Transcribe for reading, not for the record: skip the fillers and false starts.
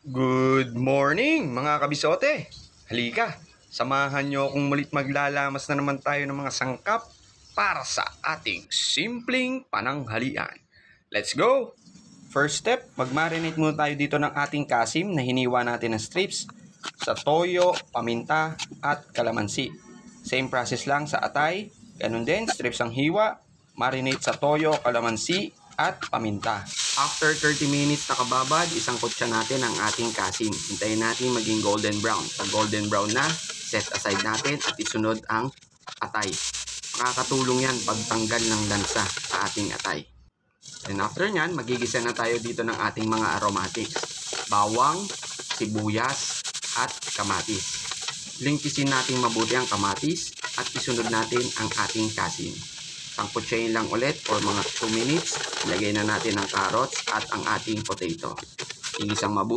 Good morning mga kabisote! Halika, samahan nyo akong mulit maglalamas na naman tayo ng mga sangkap para sa ating simpleng pananghalian. Let's go! First step, mag-marinate muna tayo dito ng ating kasim na hiniwa natin ng strips sa toyo, paminta at kalamansi. Same process lang sa atay, ganun din, strips ang hiwa, marinate sa toyo, kalamansi at paminta. After 30 minutes nakababad, isangkot natin ang ating kasim. Hintayin natin maging golden brown. Pag golden brown na, set aside natin at isunod ang atay. Makakatulong yan pagtanggal ng lansa sa ating atay. And after nyan, magigisa na tayo dito ng ating mga aromatics. Bawang, sibuyas, at kamatis. Lingkisin natin mabuti ang kamatis at isunod natin ang ating kasim. Sangkutsayin lang ulit for mga 2 minutes. Ilagay na natin ang carrots at ang ating potato. Igisang mabuti.